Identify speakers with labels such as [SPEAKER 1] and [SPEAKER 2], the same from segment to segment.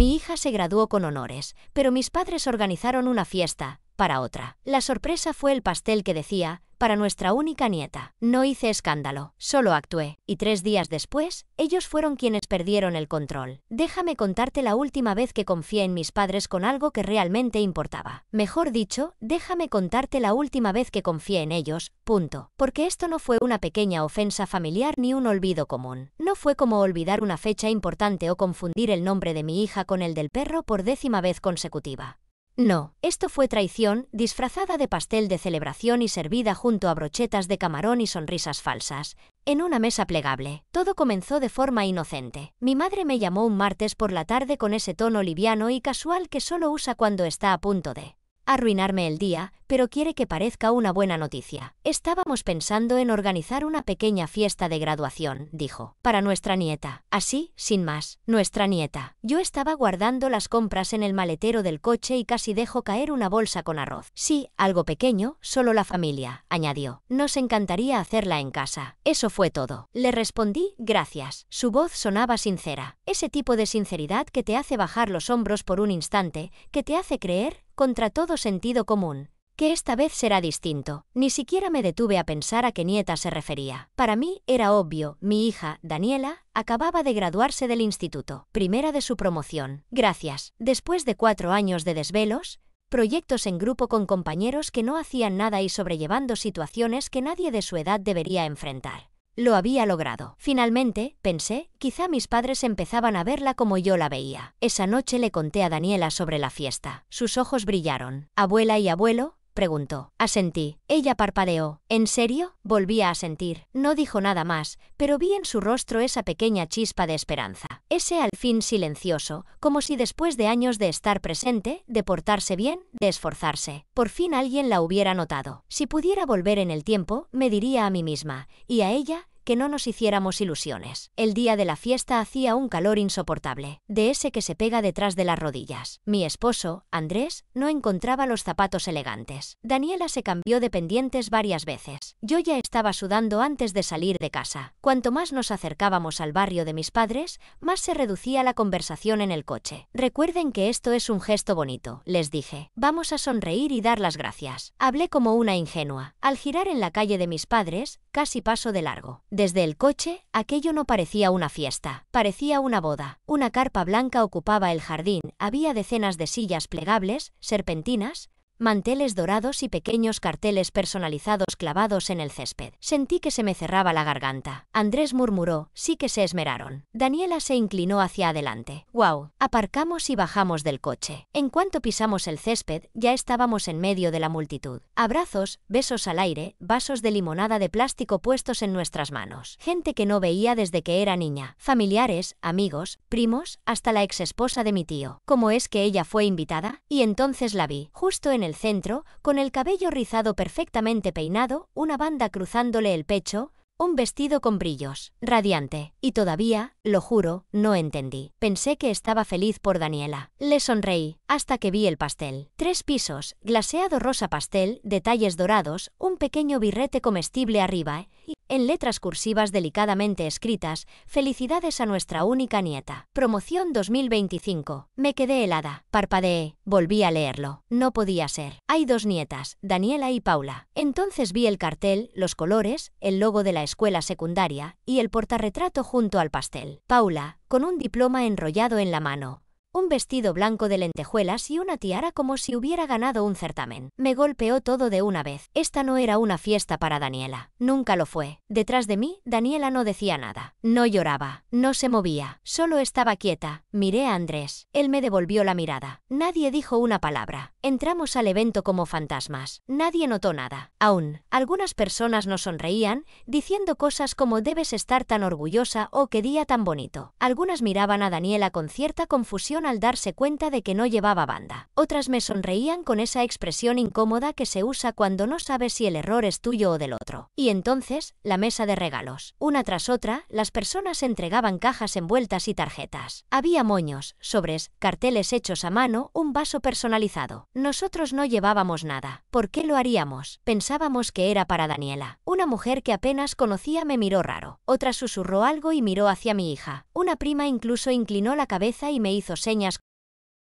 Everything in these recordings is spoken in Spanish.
[SPEAKER 1] Mi hija se graduó con honores, pero mis padres organizaron una fiesta, para otra. La sorpresa fue el pastel que decía, para nuestra única nieta. No hice escándalo, solo actué, y 3 días después, ellos fueron quienes perdieron el control. Déjame contarte la última vez que confié en mis padres con algo que realmente importaba. Mejor dicho, déjame contarte la última vez que confié en ellos, punto. Porque esto no fue una pequeña ofensa familiar ni un olvido común. No fue como olvidar una fecha importante o confundir el nombre de mi hija con el del perro por 10ª vez consecutiva. No, esto fue traición, disfrazada de pastel de celebración y servida junto a brochetas de camarón y sonrisas falsas, en una mesa plegable. Todo comenzó de forma inocente. Mi madre me llamó un martes por la tarde con ese tono liviano y casual que solo usa cuando está a punto de arruinarme el día, pero quiere que parezca una buena noticia. Estábamos pensando en organizar una pequeña fiesta de graduación, dijo, para nuestra nieta. Así, sin más, nuestra nieta. Yo estaba guardando las compras en el maletero del coche y casi dejo caer una bolsa con arroz. Sí, algo pequeño, solo la familia, añadió. Nos encantaría hacerla en casa. Eso fue todo. Le respondí, gracias. Su voz sonaba sincera. Ese tipo de sinceridad que te hace bajar los hombros por un instante, que te hace creer, contra todo sentido común, que esta vez será distinto. Ni siquiera me detuve a pensar a qué nieta se refería. Para mí era obvio, mi hija, Daniela, acababa de graduarse del instituto, primera de su promoción. Gracias. Después de 4 años de desvelos, proyectos en grupo con compañeros que no hacían nada y sobrellevando situaciones que nadie de su edad debería enfrentar. Lo había logrado. Finalmente, pensé, quizá mis padres empezaban a verla como yo la veía. Esa noche le conté a Daniela sobre la fiesta. Sus ojos brillaron. ¿Abuela y abuelo?, preguntó. Asentí. Ella parpadeó. ¿En serio? Volví a asentir. No dijo nada más, pero vi en su rostro esa pequeña chispa de esperanza. Ese al fin silencioso, como si después de años de estar presente, de portarse bien, de esforzarse, por fin alguien la hubiera notado. Si pudiera volver en el tiempo, me diría a mí misma, y a ella, que no nos hiciéramos ilusiones. El día de la fiesta hacía un calor insoportable, de ese que se pega detrás de las rodillas. Mi esposo, Andrés, no encontraba los zapatos elegantes. Daniela se cambió de pendientes varias veces. Yo ya estaba sudando antes de salir de casa. Cuanto más nos acercábamos al barrio de mis padres, más se reducía la conversación en el coche. Recuerden que esto es un gesto bonito, les dije. Vamos a sonreír y dar las gracias. Hablé como una ingenua. Al girar en la calle de mis padres, casi paso de largo. Desde el coche, aquello no parecía una fiesta, parecía una boda. Una carpa blanca ocupaba el jardín, había decenas de sillas plegables, serpentinas, manteles dorados y pequeños carteles personalizados clavados en el césped. Sentí que se me cerraba la garganta. Andrés murmuró, sí que se esmeraron. Daniela se inclinó hacia adelante. ¡Guau! Aparcamos y bajamos del coche. En cuanto pisamos el césped, ya estábamos en medio de la multitud. Abrazos, besos al aire, vasos de limonada de plástico puestos en nuestras manos. Gente que no veía desde que era niña. Familiares, amigos, primos, hasta la exesposa de mi tío. ¿Cómo es que ella fue invitada? Y entonces la vi, justo en el centro, con el cabello rizado perfectamente peinado, una banda cruzándole el pecho, un vestido con brillos, radiante, y todavía, lo juro, no entendí. Pensé que estaba feliz por Daniela. Le sonreí, hasta que vi el pastel. 3 pisos, glaseado rosa pastel, detalles dorados, un pequeño birrete comestible arriba, y, en letras cursivas delicadamente escritas, felicidades a nuestra única nieta. Promoción 2025. Me quedé helada. Parpadeé. Volví a leerlo. No podía ser. Hay 2 nietas, Daniela y Paula. Entonces vi el cartel, los colores, el logo de la escuela secundaria, y el portarretrato junto al pastel. Paula, con un diploma enrollado en la mano. Un vestido blanco de lentejuelas y una tiara como si hubiera ganado un certamen. Me golpeó todo de una vez. Esta no era una fiesta para Daniela. Nunca lo fue. Detrás de mí, Daniela no decía nada. No lloraba. No se movía. Solo estaba quieta. Miré a Andrés. Él me devolvió la mirada. Nadie dijo una palabra. Entramos al evento como fantasmas. Nadie notó nada. Aún, algunas personas nos sonreían, diciendo cosas como debes estar tan orgullosa o qué día tan bonito. Algunas miraban a Daniela con cierta confusión al darse cuenta de que no llevaba banda. Otras me sonreían con esa expresión incómoda que se usa cuando no sabes si el error es tuyo o del otro. Y entonces, la mesa de regalos. Una tras otra, las personas entregaban cajas envueltas y tarjetas. Había moños, sobres, carteles hechos a mano, un vaso personalizado. Nosotros no llevábamos nada. ¿Por qué lo haríamos? Pensábamos que era para Daniela. Una mujer que apenas conocía me miró raro. Otra susurró algo y miró hacia mi hija. Una prima incluso inclinó la cabeza y me hizo señas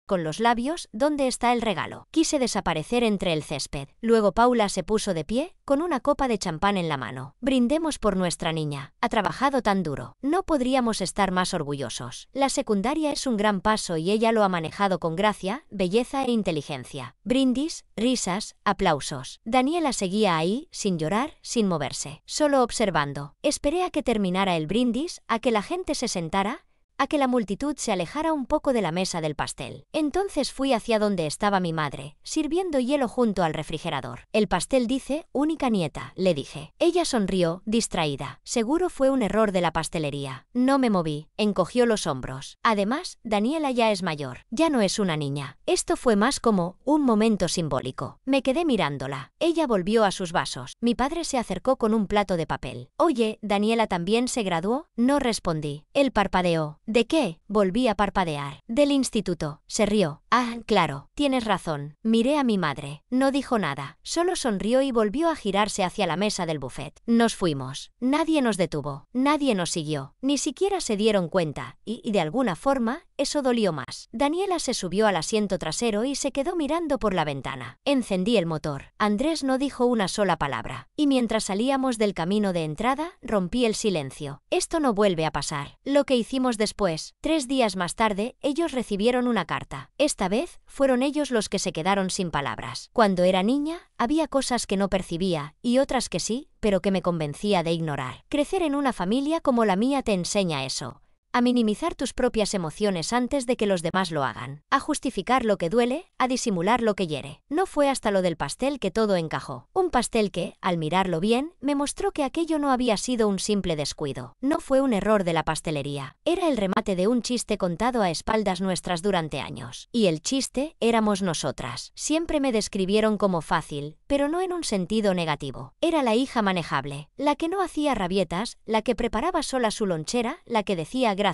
[SPEAKER 1] con los labios, ¿dónde está el regalo? Quise desaparecer entre el césped. Luego Paula se puso de pie, con una copa de champán en la mano. Brindemos por nuestra niña. Ha trabajado tan duro. No podríamos estar más orgullosos. La secundaria es un gran paso y ella lo ha manejado con gracia, belleza e inteligencia. Brindis, risas, aplausos. Daniela seguía ahí, sin llorar, sin moverse, solo observando. Esperé a que terminara el brindis, a que la gente se sentara, a que la multitud se alejara un poco de la mesa del pastel. Entonces fui hacia donde estaba mi madre, sirviendo hielo junto al refrigerador. El pastel dice, única nieta, le dije. Ella sonrió, distraída. Seguro fue un error de la pastelería. No me moví, encogió los hombros. Además, Daniela ya es mayor, ya no es una niña. Esto fue más como un momento simbólico. Me quedé mirándola. Ella volvió a sus vasos. Mi padre se acercó con un plato de papel. Oye, ¿Daniela también se graduó? No respondí. Él parpadeó. ¿De qué? Volví a parpadear. Del instituto. Se rió. Ah, claro, tienes razón. Miré a mi madre. No dijo nada. Solo sonrió y volvió a girarse hacia la mesa del buffet. Nos fuimos. Nadie nos detuvo. Nadie nos siguió. Ni siquiera se dieron cuenta. Y de alguna forma, eso dolió más. Daniela se subió al asiento trasero y se quedó mirando por la ventana. Encendí el motor. Andrés no dijo una sola palabra. Y mientras salíamos del camino de entrada, rompí el silencio. Esto no vuelve a pasar. Lo que hicimos después. 3 días más tarde, ellos recibieron una carta. Esta vez, fueron ellos los que se quedaron sin palabras. Cuando era niña, había cosas que no percibía, y otras que sí, pero que me convencía de ignorar. Crecer en una familia como la mía te enseña eso. A minimizar tus propias emociones antes de que los demás lo hagan, a justificar lo que duele, a disimular lo que hiere. No fue hasta lo del pastel que todo encajó. Un pastel que, al mirarlo bien, me mostró que aquello no había sido un simple descuido. No fue un error de la pastelería. Era el remate de un chiste contado a espaldas nuestras durante años. Y el chiste éramos nosotras. Siempre me describieron como fácil, pero no en un sentido negativo. Era la hija manejable, la que no hacía rabietas, la que preparaba sola su lonchera, la que decía gracias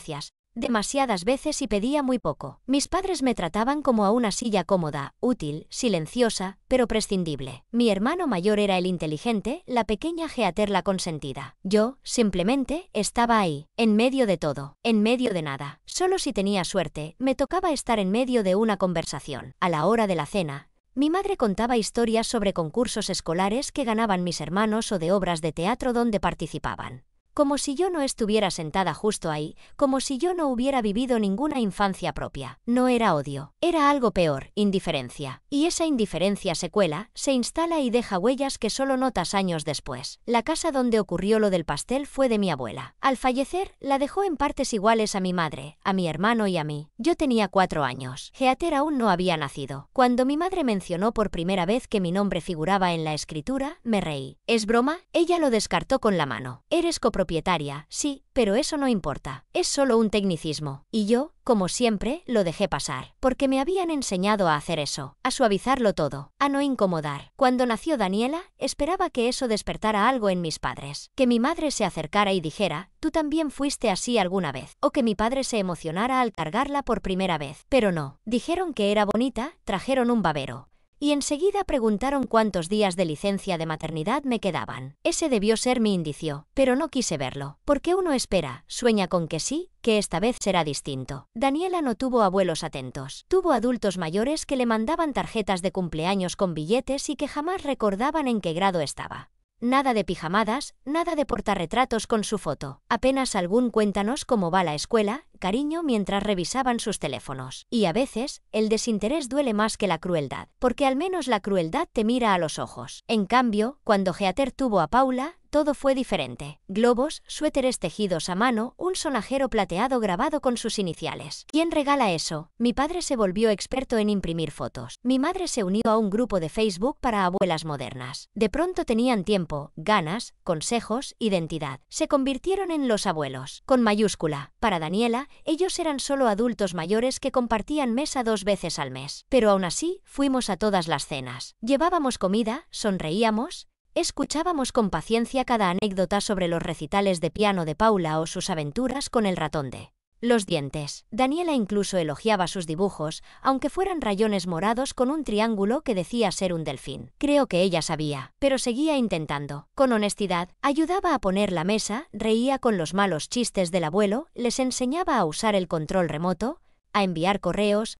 [SPEAKER 1] demasiadas veces y pedía muy poco. Mis padres me trataban como a una silla cómoda, útil, silenciosa, pero prescindible. Mi hermano mayor era el inteligente, la pequeña Geater la consentida. Yo, simplemente, estaba ahí, en medio de todo, en medio de nada. Solo si tenía suerte, me tocaba estar en medio de una conversación. A la hora de la cena, mi madre contaba historias sobre concursos escolares que ganaban mis hermanos o de obras de teatro donde participaban. Como si yo no estuviera sentada justo ahí, como si yo no hubiera vivido ninguna infancia propia. No era odio, era algo peor, indiferencia. Y esa indiferencia se cuela, se instala y deja huellas que solo notas años después. La casa donde ocurrió lo del pastel fue de mi abuela. Al fallecer, la dejó en partes iguales a mi madre, a mi hermano y a mí. Yo tenía 4 años. Geater aún no había nacido. Cuando mi madre mencionó por primera vez que mi nombre figuraba en la escritura, me reí. ¿Es broma? Ella lo descartó con la mano. Eres copropietaria, sí, pero eso no importa. Es solo un tecnicismo. Y yo, como siempre, lo dejé pasar. Porque me habían enseñado a hacer eso, a suavizarlo todo, a no incomodar. Cuando nació Daniela, esperaba que eso despertara algo en mis padres. Que mi madre se acercara y dijera, tú también fuiste así alguna vez. O que mi padre se emocionara al cargarla por primera vez. Pero no. Dijeron que era bonita, trajeron un babero. Y enseguida preguntaron cuántos días de licencia de maternidad me quedaban. Ese debió ser mi indicio, pero no quise verlo. Porque uno espera, sueña con que sí, que esta vez será distinto. Daniela no tuvo abuelos atentos. Tuvo adultos mayores que le mandaban tarjetas de cumpleaños con billetes y que jamás recordaban en qué grado estaba. Nada de pijamadas, nada de portarretratos con su foto. Apenas algún cuéntanos cómo va la escuela, cariño mientras revisaban sus teléfonos. Y a veces, el desinterés duele más que la crueldad, porque al menos la crueldad te mira a los ojos. En cambio, cuando Geater tuvo a Paula, todo fue diferente. Globos, suéteres tejidos a mano, un sonajero plateado grabado con sus iniciales. ¿Quién regala eso? Mi padre se volvió experto en imprimir fotos. Mi madre se unió a un grupo de Facebook para abuelas modernas. De pronto tenían tiempo, ganas, consejos, identidad. Se convirtieron en los abuelos, con mayúscula. Para Daniela, ellos eran solo adultos mayores que compartían mesa 2 veces al mes. Pero aún así, fuimos a todas las cenas. Llevábamos comida, sonreíamos. Escuchábamos con paciencia cada anécdota sobre los recitales de piano de Paula o sus aventuras con el ratón de los dientes. Daniela incluso elogiaba sus dibujos, aunque fueran rayones morados con un triángulo que decía ser un delfín. Creo que ella sabía, pero seguía intentando. Con honestidad, ayudaba a poner la mesa, reía con los malos chistes del abuelo, les enseñaba a usar el control remoto, a enviar correos,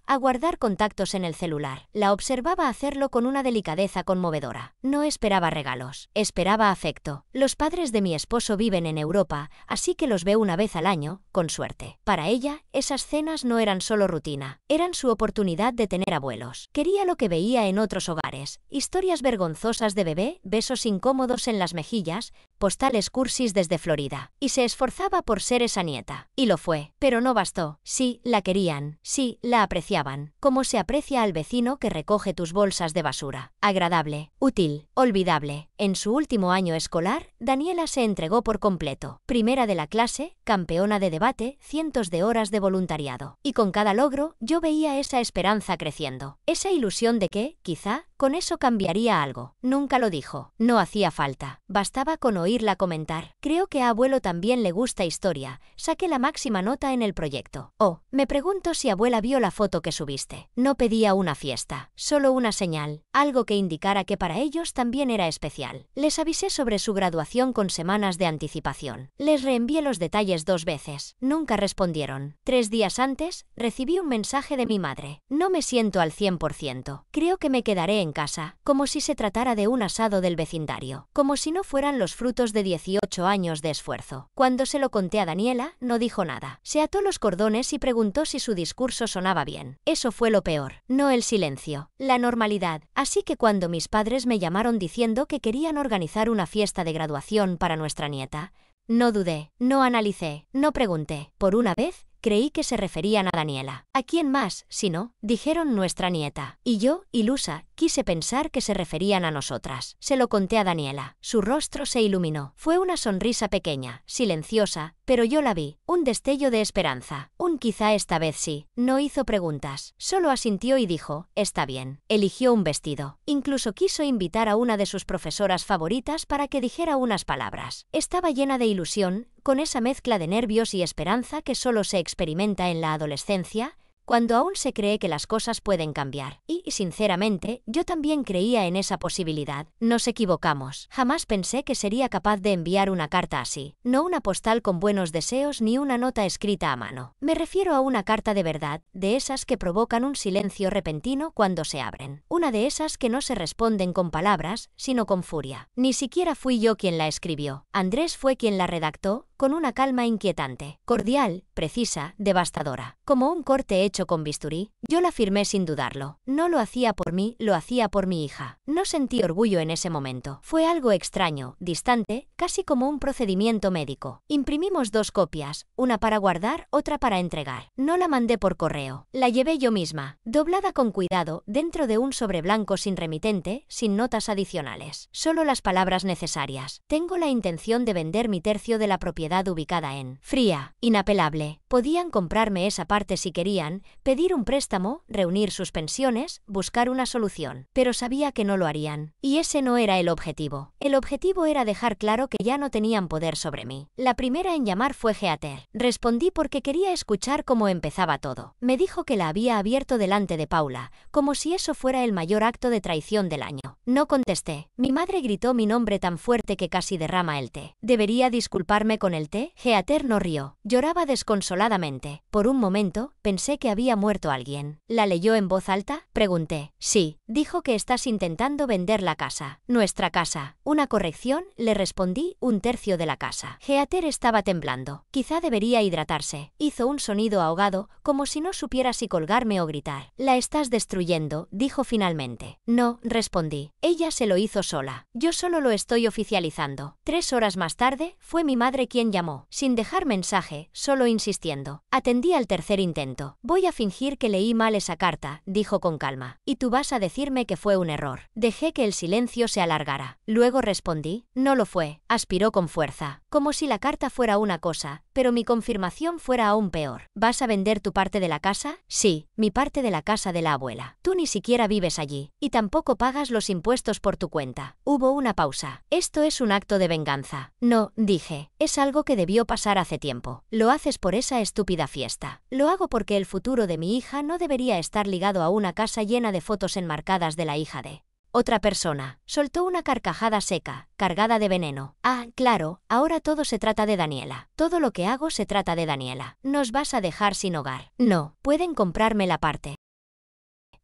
[SPEAKER 1] a guardar contactos en el celular. La observaba hacerlo con una delicadeza conmovedora. No esperaba regalos, esperaba afecto. Los padres de mi esposo viven en Europa, así que los veo una vez al año, con suerte. Para ella, esas cenas no eran solo rutina, eran su oportunidad de tener abuelos. Quería lo que veía en otros hogares: historias vergonzosas de bebé, besos incómodos en las mejillas, postales cursis desde Florida. Y se esforzaba por ser esa nieta. Y lo fue. Pero no bastó. Sí, la querían. Sí, la apreciaban. Como se aprecia al vecino que recoge tus bolsas de basura. Agradable, útil, olvidable. En su último año escolar, Daniela se entregó por completo. Primera de la clase, campeona de debate, cientos de horas de voluntariado. Y con cada logro, yo veía esa esperanza creciendo. Esa ilusión de que, quizá, con eso cambiaría algo. Nunca lo dijo. No hacía falta. Bastaba con oírla comentar: creo que a abuelo también le gusta historia. Saqué la máxima nota en el proyecto. Oh, me pregunto si abuela vio la foto que subiste. No pedía una fiesta, solo una señal, algo que indicara que para ellos también era especial. Les avisé sobre su graduación con semanas de anticipación. Les reenvié los detalles 2 veces. Nunca respondieron. 3 días antes, recibí un mensaje de mi madre: no me siento al 100%. Creo que me quedaré en casa, como si se tratara de un asado del vecindario, como si no fueran los frutos de 18 años de esfuerzo. Cuando se lo conté a Daniela, no dijo nada. Se ató los cordones y preguntó si su discurso sonaba bien. Eso fue lo peor, no el silencio, la normalidad. Así que cuando mis padres me llamaron diciendo que querían organizar una fiesta de graduación para nuestra nieta, no dudé, no analicé, no pregunté. Por una vez, creí que se referían a Daniela. ¿A quién más, si no? Dijeron nuestra nieta. Y yo, ilusa, quise pensar que se referían a nosotras. Se lo conté a Daniela. Su rostro se iluminó. Fue una sonrisa pequeña, silenciosa, pero yo la vi. Un destello de esperanza. Un quizá esta vez sí. No hizo preguntas. Solo asintió y dijo: está bien. Eligió un vestido. Incluso quiso invitar a una de sus profesoras favoritas para que dijera unas palabras. Estaba llena de ilusión, con esa mezcla de nervios y esperanza que solo se experimenta en la adolescencia, cuando aún se cree que las cosas pueden cambiar. Y, sinceramente, yo también creía en esa posibilidad. Nos equivocamos. Jamás pensé que sería capaz de enviar una carta así. No una postal con buenos deseos ni una nota escrita a mano. Me refiero a una carta de verdad, de esas que provocan un silencio repentino cuando se abren. Una de esas que no se responden con palabras, sino con furia. Ni siquiera fui yo quien la escribió. Andrés fue quien la redactó, con una calma inquietante, cordial, precisa, devastadora. Como un corte hecho con bisturí, yo la firmé sin dudarlo. No lo hacía por mí, lo hacía por mi hija. No sentí orgullo en ese momento. Fue algo extraño, distante, casi como un procedimiento médico. Imprimimos 2 copias, una para guardar, otra para entregar. No la mandé por correo. La llevé yo misma, doblada con cuidado, dentro de un sobre blanco sin remitente, sin notas adicionales. Solo las palabras necesarias. Tengo la intención de vender mi tercio de la propiedad ubicada en Fría, inapelable. Podían comprarme esa parte si querían, pedir un préstamo, reunir sus pensiones, buscar una solución. Pero sabía que no lo harían. Y ese no era el objetivo. El objetivo era dejar claro que ya no tenían poder sobre mí. La primera en llamar fue Heather. Respondí porque quería escuchar cómo empezaba todo. Me dijo que la había abierto delante de Paula, como si eso fuera el mayor acto de traición del año. No contesté. Mi madre gritó mi nombre tan fuerte que casi derrama el té. ¿Debería disculparme con el té? Heather no rió. Lloraba desconsoladamente. Por un momento, pensé que había muerto alguien. ¿La leyó en voz alta? Pregunté. Sí. Dijo que estás intentando vender la casa. Nuestra casa. Una corrección, le respondí, 1/3 de la casa. Heather estaba temblando. Quizá debería hidratarse. Hizo un sonido ahogado, como si no supiera si colgarme o gritar. La estás destruyendo, dijo finalmente. No, respondí. Ella se lo hizo sola. Yo solo lo estoy oficializando. 3 horas más tarde, fue mi madre quien llamó, sin dejar mensaje, solo insistiendo. Atendí al 3er intento. Voy a fingir que leí mal esa carta, dijo con calma. Y tú vas a decirme que fue un error. Dejé que el silencio se alargara. Luego respondí. No lo fue. Aspiró con fuerza. Como si la carta fuera una cosa, pero mi confirmación fuera aún peor. ¿Vas a vender tu parte de la casa? Sí, mi parte de la casa de la abuela. Tú ni siquiera vives allí. Y tampoco pagas los impuestos por tu cuenta. Hubo una pausa. Esto es un acto de venganza. No, dije. Es algo que debió pasar hace tiempo. Lo haces por esa estúpida fiesta. Lo hago porque el futuro de mi hija no debería estar ligado a una casa llena de fotos enmarcadas de la hija de otra persona. Soltó una carcajada seca, cargada de veneno. Ah, claro, ahora todo se trata de Daniela. Todo lo que hago se trata de Daniela. ¿Nos vas a dejar sin hogar? No, pueden comprarme la parte.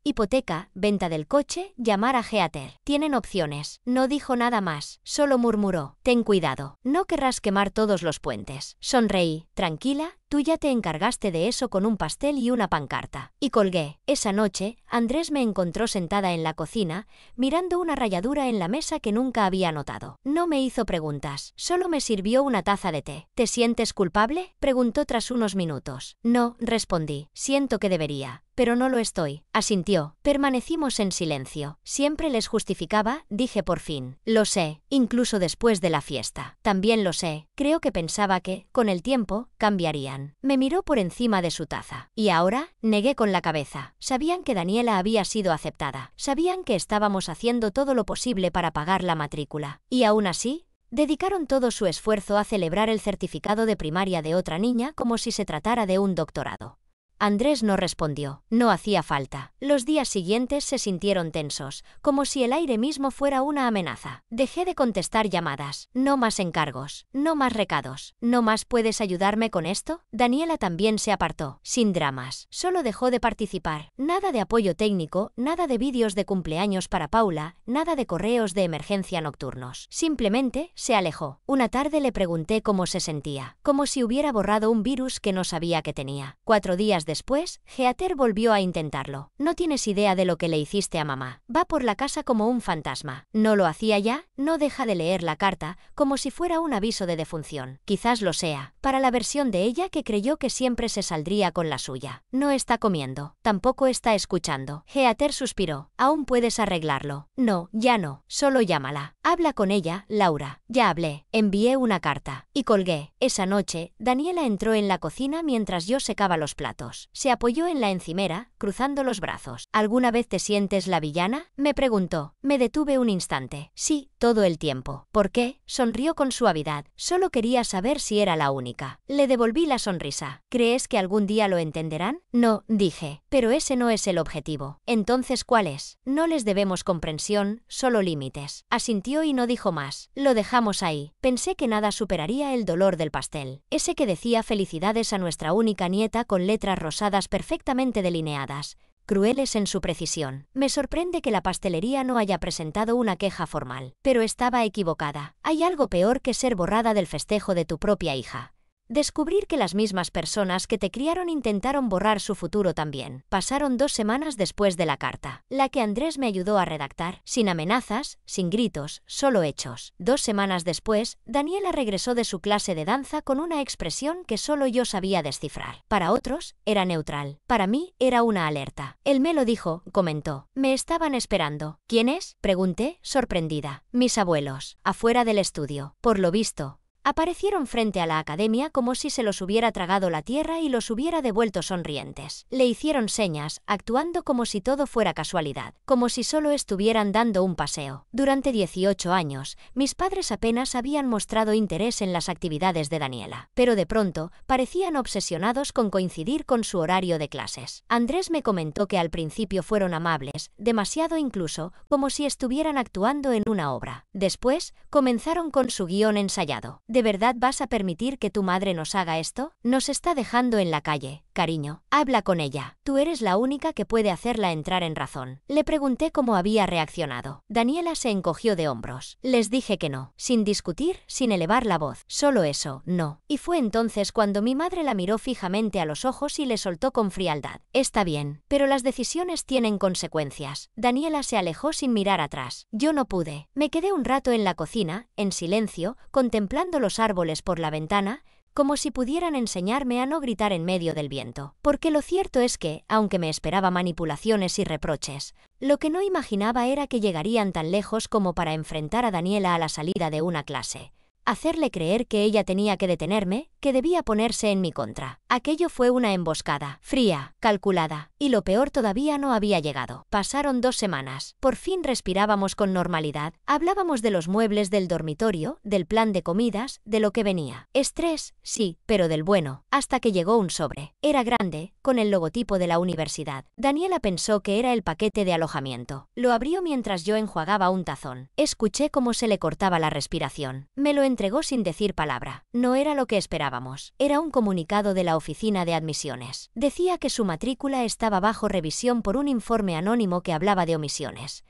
[SPEAKER 1] Hipoteca, venta del coche, llamar a Heather. Tienen opciones. No dijo nada más, solo murmuró: ten cuidado, no querrás quemar todos los puentes. Sonreí: tranquila, tú ya te encargaste de eso con un pastel y una pancarta. Y colgué. Esa noche, Andrés me encontró sentada en la cocina, mirando una rayadura en la mesa que nunca había notado. No me hizo preguntas, solo me sirvió una taza de té. ¿Te sientes culpable?, preguntó tras unos minutos. No, respondí. Siento que debería, pero no lo estoy, asintió. Permanecimos en silencio. Siempre les justificaba, dije por fin. Lo sé, incluso después de la fiesta. También lo sé, creo que pensaba que, con el tiempo, cambiarían. Me miró por encima de su taza. ¿Y ahora? Negué con la cabeza. Sabían que Daniela había sido aceptada. Sabían que estábamos haciendo todo lo posible para pagar la matrícula. Y aún así, dedicaron todo su esfuerzo a celebrar el certificado de primaria de otra niña como si se tratara de un doctorado. Andrés no respondió. No hacía falta. Los días siguientes se sintieron tensos, como si el aire mismo fuera una amenaza. Dejé de contestar llamadas. No más encargos. No más recados. ¿No más puedes ayudarme con esto? Daniela también se apartó. Sin dramas. Solo dejó de participar. Nada de apoyo técnico, nada de vídeos de cumpleaños para Paula, nada de correos de emergencia nocturnos. Simplemente se alejó. Una tarde le pregunté cómo se sentía. Como si hubiera borrado un virus que no sabía que tenía. 4 días después, Heather volvió a intentarlo. No tienes idea de lo que le hiciste a mamá. Va por la casa como un fantasma. ¿No lo hacía ya? No deja de leer la carta, como si fuera un aviso de defunción. Quizás lo sea, para la versión de ella que creyó que siempre se saldría con la suya. No está comiendo. Tampoco está escuchando. Heather suspiró. Aún puedes arreglarlo. No, ya no. Solo llámala. Habla con ella, Laura. Ya hablé. Envié una carta. Y colgué. Esa noche, Daniela entró en la cocina mientras yo secaba los platos. Se apoyó en la encimera, cruzando los brazos. ¿Alguna vez te sientes la villana?, me preguntó. Me detuve un instante. Sí, todo el tiempo. ¿Por qué? Sonrió con suavidad. Solo quería saber si era la única. Le devolví la sonrisa. ¿Crees que algún día lo entenderán? No, dije. Pero ese no es el objetivo. Entonces, ¿cuál es? No les debemos comprensión, solo límites. Asintió y no dijo más. Lo dejamos ahí. Pensé que nada superaría el dolor del pastel. Ese que decía felicidades a nuestra única nieta con letras rosadas perfectamente delineadas, crueles en su precisión. Me sorprende que la pastelería no haya presentado una queja formal. Pero estaba equivocada. Hay algo peor que ser borrada del festejo de tu propia hija. Descubrir que las mismas personas que te criaron intentaron borrar su futuro también. Pasaron 2 semanas después de la carta, la que Andrés me ayudó a redactar, sin amenazas, sin gritos, solo hechos. 2 semanas después, Daniela regresó de su clase de danza con una expresión que solo yo sabía descifrar. Para otros, era neutral. Para mí, era una alerta. Él me lo dijo, comentó. Me estaban esperando. ¿Quiénes?, pregunté, sorprendida. Mis abuelos, afuera del estudio. Por lo visto, aparecieron frente a la academia como si se los hubiera tragado la tierra y los hubiera devuelto sonrientes. Le hicieron señas, actuando como si todo fuera casualidad, como si solo estuvieran dando un paseo. Durante 18 años, mis padres apenas habían mostrado interés en las actividades de Daniela, pero de pronto parecían obsesionados con coincidir con su horario de clases. Andrés me comentó que al principio fueron amables, demasiado incluso, como si estuvieran actuando en una obra. Después, comenzaron con su guión ensayado. ¿De verdad vas a permitir que tu madre nos haga esto? Nos está dejando en la calle, cariño. Habla con ella. Tú eres la única que puede hacerla entrar en razón. Le pregunté cómo había reaccionado. Daniela se encogió de hombros. Les dije que no. Sin discutir, sin elevar la voz. Solo eso, no. Y fue entonces cuando mi madre la miró fijamente a los ojos y le soltó con frialdad. Está bien, pero las decisiones tienen consecuencias. Daniela se alejó sin mirar atrás. Yo no pude. Me quedé un rato en la cocina, en silencio, contemplando los árboles por la ventana, como si pudieran enseñarme a no gritar en medio del viento. Porque lo cierto es que, aunque me esperaba manipulaciones y reproches, lo que no imaginaba era que llegarían tan lejos como para enfrentar a Daniela a la salida de una clase. Hacerle creer que ella tenía que detenerme, que debía ponerse en mi contra. Aquello fue una emboscada, fría, calculada, y lo peor todavía no había llegado. Pasaron 2 semanas. Por fin respirábamos con normalidad. Hablábamos de los muebles del dormitorio, del plan de comidas, de lo que venía. Estrés, sí, pero del bueno. Hasta que llegó un sobre. Era grande, con el logotipo de la universidad. Daniela pensó que era el paquete de alojamiento. Lo abrió mientras yo enjuagaba un tazón. Escuché cómo se le cortaba la respiración. Me lo entregó sin decir palabra. No era lo que esperábamos. Era un comunicado de la oficina de admisiones. Decía que su matrícula estaba bajo revisión por un informe anónimo que hablaba de omisiones,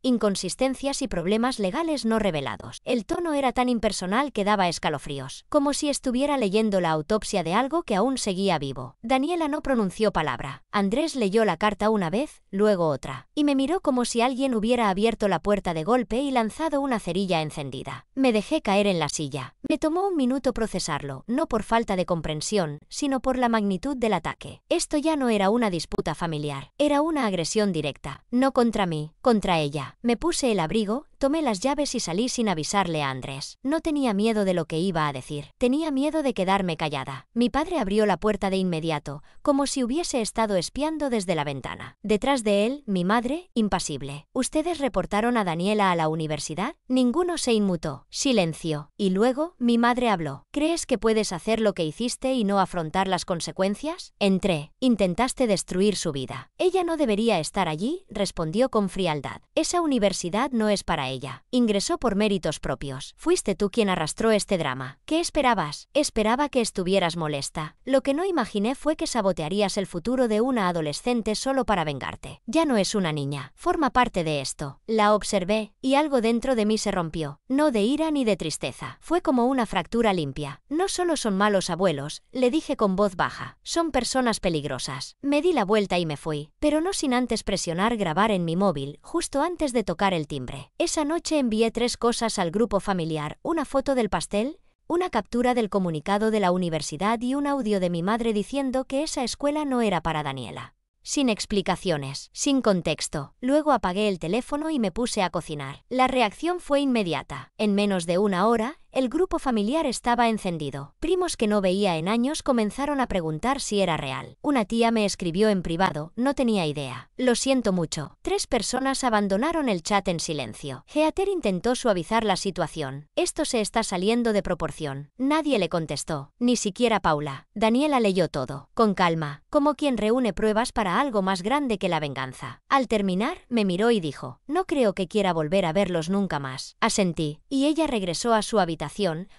[SPEAKER 1] inconsistencias y problemas legales no revelados. El tono era tan impersonal que daba escalofríos, como si estuviera leyendo la autopsia de algo que aún seguía vivo. Daniela no pronunció palabra. Andrés leyó la carta una vez, luego otra, y me miró como si alguien hubiera abierto la puerta de golpe y lanzado una cerilla encendida. Me dejé caer en la silla. Me tomó un minuto procesarlo, no por falta de comprensión, sino por la magnitud del ataque. Esto ya no era una disputa familiar, era una agresión directa, no contra mí, contra ella. Me puse el abrigo, tomé las llaves y salí sin avisarle a Andrés. No tenía miedo de lo que iba a decir. Tenía miedo de quedarme callada. Mi padre abrió la puerta de inmediato, como si hubiese estado espiando desde la ventana. Detrás de él, mi madre, impasible. ¿Ustedes reportaron a Daniela a la universidad? Ninguno se inmutó. Silencio. Y luego, mi madre habló. ¿Crees que puedes hacer lo que hiciste y no afrontar las consecuencias? Entré. Intentaste destruir su vida. Ella no debería estar allí, respondió con frialdad. Esa universidad no es para ella. Ingresó por méritos propios. Fuiste tú quien arrastró este drama. ¿Qué esperabas? Esperaba que estuvieras molesta. Lo que no imaginé fue que sabotearías el futuro de una adolescente solo para vengarte. Ya no es una niña. Forma parte de esto. La observé, y algo dentro de mí se rompió. No de ira ni de tristeza. Fue como una fractura limpia. No solo son malos abuelos, le dije con voz baja. Son personas peligrosas. Me di la vuelta y me fui, pero no sin antes presionar grabar en mi móvil, justo antes de tocar el timbre. Esa noche envié 3 cosas al grupo familiar: una foto del pastel, una captura del comunicado de la universidad y un audio de mi madre diciendo que esa escuela no era para Daniela. Sin explicaciones, sin contexto. Luego apagué el teléfono y me puse a cocinar. La reacción fue inmediata. En menos de una hora, el grupo familiar estaba encendido. Primos que no veía en años comenzaron a preguntar si era real. Una tía me escribió en privado, no tenía idea. Lo siento mucho. 3 personas abandonaron el chat en silencio. Heather intentó suavizar la situación. Esto se está saliendo de proporción. Nadie le contestó, ni siquiera Paula. Daniela leyó todo, con calma, como quien reúne pruebas para algo más grande que la venganza. Al terminar, me miró y dijo: no creo que quiera volver a verlos nunca más. Asentí, y ella regresó a su habitación,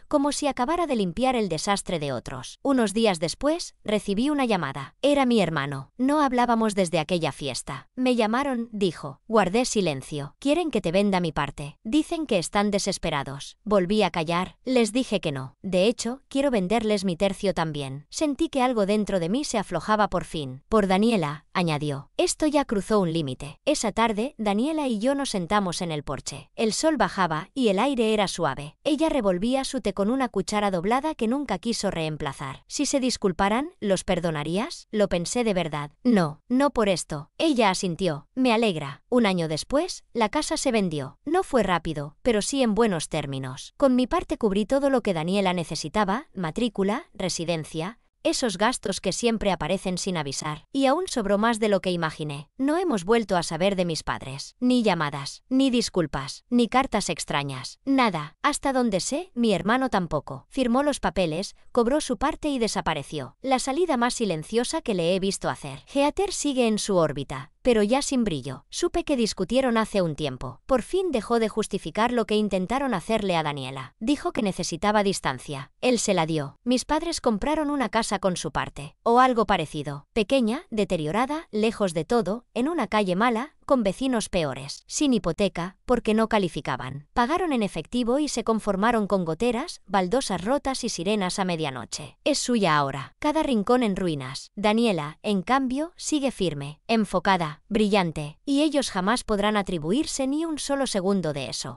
[SPEAKER 1] como si acabara de limpiar el desastre de otros. Unos días después, recibí una llamada. Era mi hermano. No hablábamos desde aquella fiesta. Me llamaron, dijo. Guardé silencio. Quieren que te venda mi parte. Dicen que están desesperados. Volví a callar. Les dije que no. De hecho, quiero venderles mi tercio también. Sentí que algo dentro de mí se aflojaba por fin. Por Daniela, añadió. Esto ya cruzó un límite. Esa tarde, Daniela y yo nos sentamos en el porche. El sol bajaba y el aire era suave. Ella revolvía su té con una cuchara doblada que nunca quiso reemplazar. Si se disculparan, ¿los perdonarías? Lo pensé de verdad. No, no por esto. Ella asintió. Me alegra. Un año después, la casa se vendió. No fue rápido, pero sí en buenos términos. Con mi parte cubrí todo lo que Daniela necesitaba: matrícula, residencia, esos gastos que siempre aparecen sin avisar. Y aún sobró más de lo que imaginé. No hemos vuelto a saber de mis padres. Ni llamadas, ni disculpas, ni cartas extrañas. Nada. Hasta donde sé, mi hermano tampoco. Firmó los papeles, cobró su parte y desapareció. La salida más silenciosa que le he visto hacer. Heather sigue en su órbita, pero ya sin brillo. Supe que discutieron hace un tiempo. Por fin dejó de justificar lo que intentaron hacerle a Daniela. Dijo que necesitaba distancia. Él se la dio. Mis padres compraron una casa con su parte, o algo parecido. Pequeña, deteriorada, lejos de todo, en una calle mala, con vecinos peores. Sin hipoteca, porque no calificaban. Pagaron en efectivo y se conformaron con goteras, baldosas rotas y sirenas a medianoche. Es suya ahora. Cada rincón en ruinas. Daniela, en cambio, sigue firme, enfocada, brillante, y ellos jamás podrán atribuirse ni un solo segundo de eso.